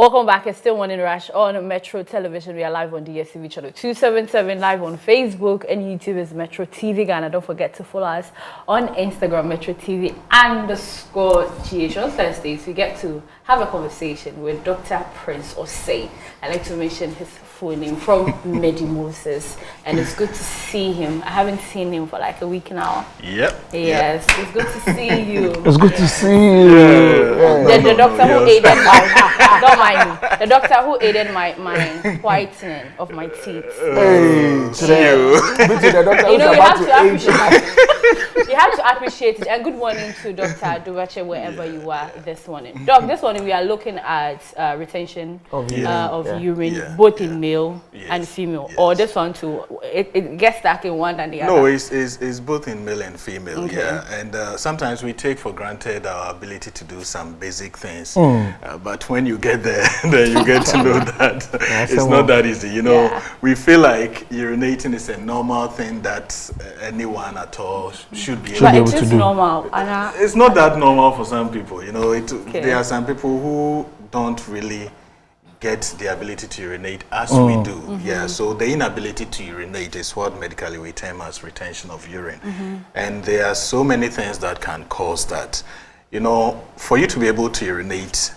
Welcome back. It's still Morning Rush on Metro Television. We are live on DSTV channel 277, live on Facebook, and YouTube is Metro TV Ghana. Don't forget to follow us on Instagram, Metro TV _GH. On Thursdays, we get to have a conversation with Dr. Prince OSEI. I like to mention his full name, from Medi Moses, and it's good to see him. I haven't seen him for like a week now. Yep. Yes, it's good to see you. It's good to see you. The doctor who aided my don't mind me. The doctor who aided my whitening of my teeth. Hey, today, the doctor you know, you have to appreciate it. You have to appreciate it. And good morning to Dr. Duvache, wherever you are this morning. Doc, this morning we are looking at retention of urine, both in male and female. Yes. Or this one too, it gets stuck in one and the other. No, it's both in male and female. Okay. Yeah, and sometimes we take for granted our ability to do some basic things, but when you get there, then you get to know that it's not that easy. You know, we feel like urinating is a normal thing that anyone at all should be able to do. But it is normal. It's not that normal for some people. You know, there are some people who don't really get the ability to urinate as we do. Yeah, so the inability to urinate is what medically we term as retention of urine. And there are so many things that can cause that. You know, for you to be able to urinate,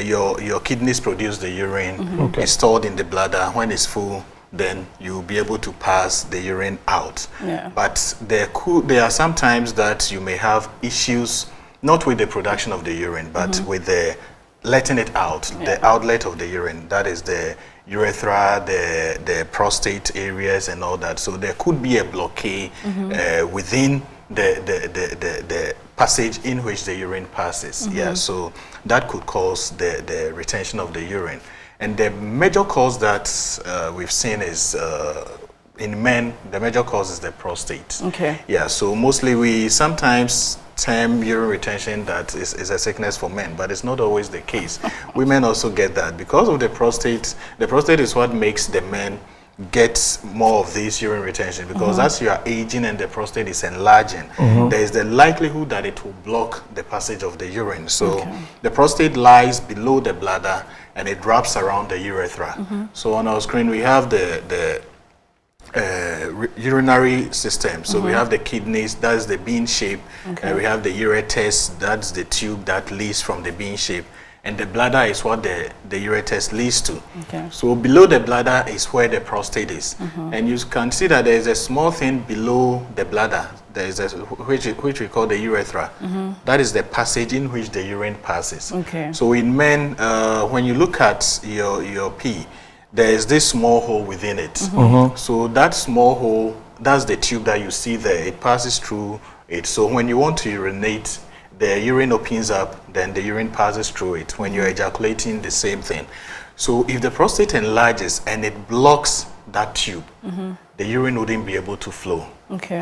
your kidneys produce the urine, it's stored in the bladder. When it's full, then you'll be able to pass the urine out. But there are some times that you may have issues, not with the production of the urine, but with the letting it out, the outlet of the urine. That is the urethra, the prostate areas and all that. So there could be a blockade within the passage in which the urine passes. Yeah, so that could cause the retention of the urine. And the major cause that we've seen is in men, the major cause is the prostate. Okay. Yeah, so mostly we sometimes term urine retention that is a sickness for men, but it's not always the case. Women also get that because of the prostate. The prostate is what makes the men get more of this urine retention, because as you are aging and the prostate is enlarging, there is the likelihood that it will block the passage of the urine. So the prostate lies below the bladder and it wraps around the urethra. So on our screen we have the urinary system. So we have the kidneys, that's the bean shape. We have the ureters, that's the tube that leads from the bean shape. And the bladder is what the ureters leads to. So below the bladder is where the prostate is. And you can see that there is a small thing below the bladder. There is which we call the urethra. That is the passage in which the urine passes. So in men, when you look at your pee, there is this small hole within it. So that small hole, that's the tube that you see there. It passes through it. So when you want to urinate, the urine opens up, then the urine passes through it. When you're ejaculating, the same thing. So if the prostate enlarges and it blocks that tube, the urine wouldn't be able to flow.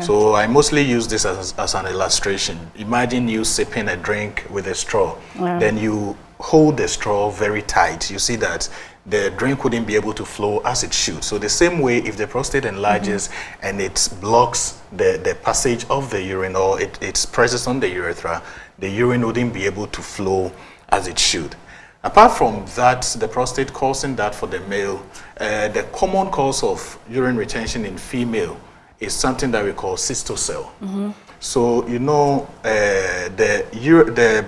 So I mostly use this as an illustration. Imagine you sipping a drink with a straw. Then you hold the straw very tight. You see that the drink wouldn't be able to flow as it should. So the same way, if the prostate enlarges and it blocks the passage of the urine, or it presses on the urethra, the urine wouldn't be able to flow as it should. Apart from that, the prostate causing that for the male, the common cause of urine retention in female is something that we call cystocele. So you know, the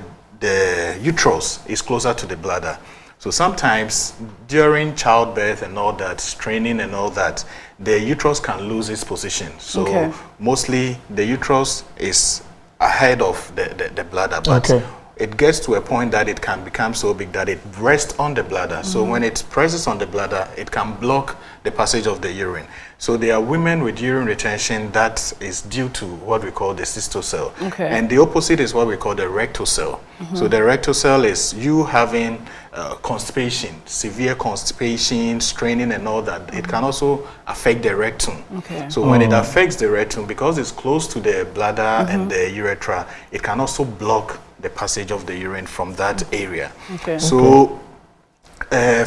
uterus is closer to the bladder. So sometimes during childbirth and all that, straining and all that, the uterus can lose its position. So mostly the uterus is ahead of the bladder, but it gets to a point that it can become so big that it rests on the bladder. So when it presses on the bladder, it can block the passage of the urine. So there are women with urine retention that is due to what we call the cystocele. And the opposite is what we call the rectocele. So the rectocele is you having constipation, severe constipation, straining and all that. It can also affect the rectum. So when it affects the rectum, because it's close to the bladder and the urethra, it can also block the passage of the urine from that area. So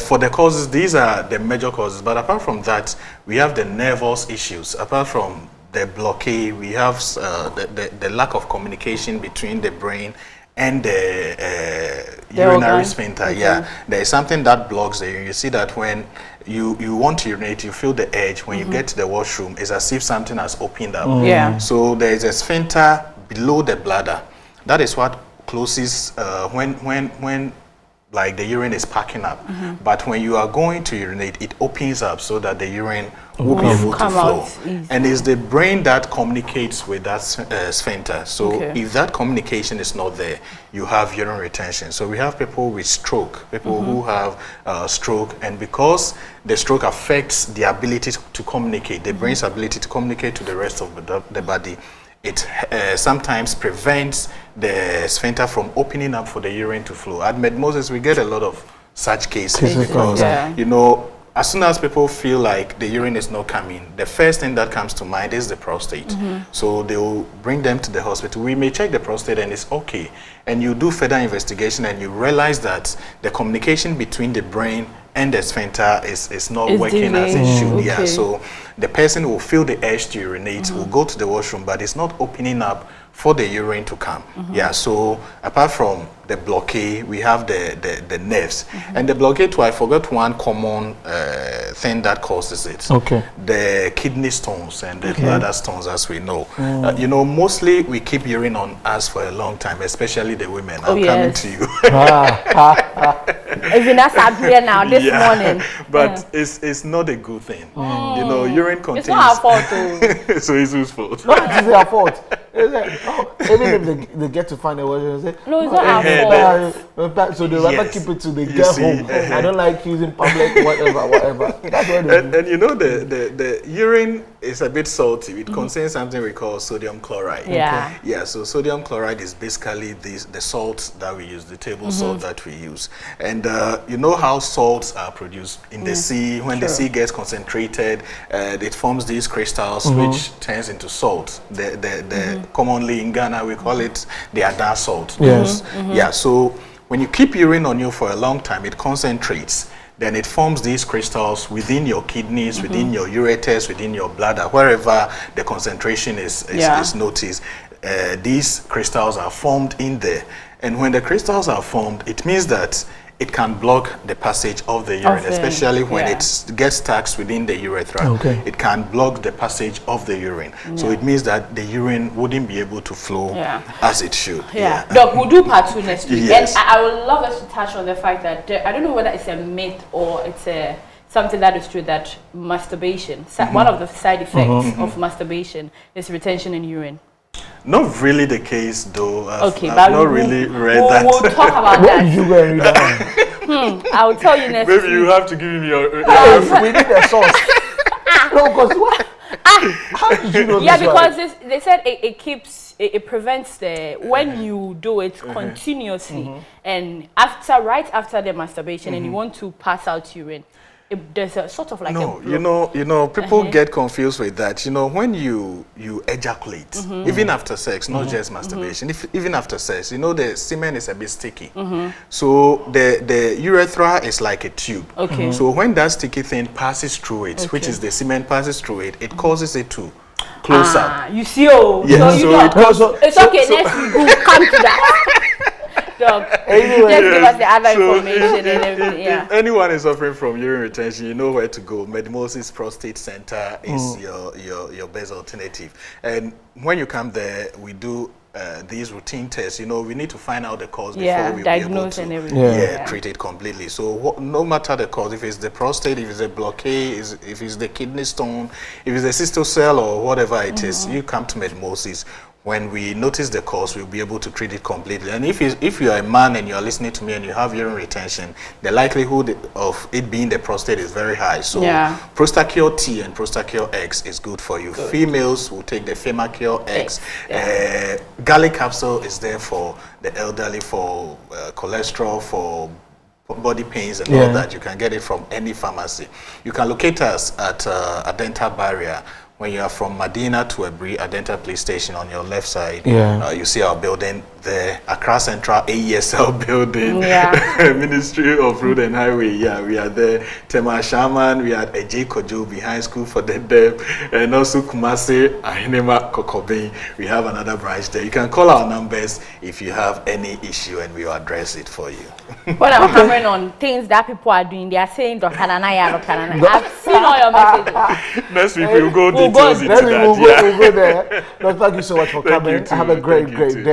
for the causes, these are the major causes. But apart from that, we have the nervous issues. Apart from the blockade, we have the lack of communication between the brain and the urinary sphincter. Okay. Yeah, there is something that blocks the urine. You see that when you want to urinate, you feel the edge. When you get to the washroom, it's as if something has opened up. Yeah. So there is a sphincter below the bladder. That is what closes when like the urine is packing up. But when you are going to urinate, it opens up so that the urine will be able to flow. And it's the brain that communicates with that sphincter. So if that communication is not there, you have urine retention. So we have people with stroke, people who have stroke, and because the stroke affects the ability to communicate, the brain's ability to communicate to the rest of the body, it sometimes prevents the sphincter from opening up for the urine to flow. At Medmosis, we get a lot of such cases because, you know, as soon as people feel like the urine is not coming, the first thing that comes to mind is the prostate. So they will bring them to the hospital. We may check the prostate and it's okay. And you do further investigation and you realize that the communication between the brain and the sphincter is not working as it should. Yeah, so the person will feel the urge to urinate, will go to the washroom, but it's not opening up for the urine to come. Yeah, so apart from the blockade, we have the nerves. And the blockade too, I forgot one common thing that causes it. The kidney stones and the bladder stones, as we know. You know, mostly we keep urine on us for a long time, especially the women. I'm coming to you. Even as I'm here now this morning. But it's not a good thing. You know, urine contains... It's not our fault too. So it's whose fault? No, it's their fault. Even if they get to find a way, they say, no, it's not our fault. So they rather keep it till they get home. I don't like using public, whatever. That's what they do. And you know, the urine is a bit salty. It contains something we call sodium chloride. Yeah, so sodium chloride is basically the salt that we use, the table salt that we use. And you know how salts are produced in the sea. When the sea gets concentrated, it forms these crystals which turns into salt. The commonly in Ghana we call it the Ada salt. Yeah, so when you keep urine on you for a long time, it concentrates. Then it forms these crystals within your kidneys, within your ureters, within your bladder, wherever the concentration is noticed. These crystals are formed in there. And when the crystals are formed, it means that it can block the passage of the urine, especially when it gets stuck within the urethra. It can block the passage of the urine. So it means that the urine wouldn't be able to flow as it should. Doc, we'll do part 2 next week. And I would love us to touch on the fact that, I don't know whether it's a myth or it's something that is true, that masturbation, one of the side effects of masturbation is retention in urine. Not really the case, though. I've but not really read that. We'll talk about that. Did you go and read that? I'll tell you next week. Maybe you have to give me your... We need a source. No, because what? How did you know this? Because they said it prevents when you do it continuously and right after the masturbation and you want to pass out urine. There's a sort of like you know people get confused with that. You know, when you ejaculate, even after sex, not just masturbation, even after sex, you know, the semen is a bit sticky. So the urethra is like a tube. So when that sticky thing passes through it, which is the semen passes through it, it causes it to close up. You see, it's okay. Next week we'll come to that. Anyway, just give us the other information and everything. If anyone is suffering from urine retention, you know where to go. Medmosis Prostate Center is your best alternative. And when you come there, we do these routine tests. You know, we need to find out the cause before we diagnose and everything. Treat it completely. So no matter the cause, if it's the prostate, if it's a blockade, if it's the kidney stone, if it's a cystal cell or whatever it is, you come to Medmosis. When we notice the cause, we'll be able to treat it completely. And if you are a man and you are listening to me and you have urine retention, the likelihood of it being the prostate is very high. So Prostacure T and Prostacure X is good for you. Females will take the Femacure X. Garlic capsule is there for the elderly, for cholesterol, for body pains and all that. You can get it from any pharmacy. You can locate us at a dental barrier when you are from Medina to Ebri, Adenta Police Station on your left side, you see our building there, Accra Central AESL building, Ministry of Road and Highway. Yeah, we are there. Tema Shaman, we are at J. Kojo behind School for the Deaf, and also Kumasi, Ahinema Kokobe. We have another branch there. You can call our numbers if you have any issue and we will address it for you. When I'm hammering on things that people are doing, they are saying, I've seen all your messages. Next week we'll go details into that. We'll go there. Thank you so much for coming. Have a great day.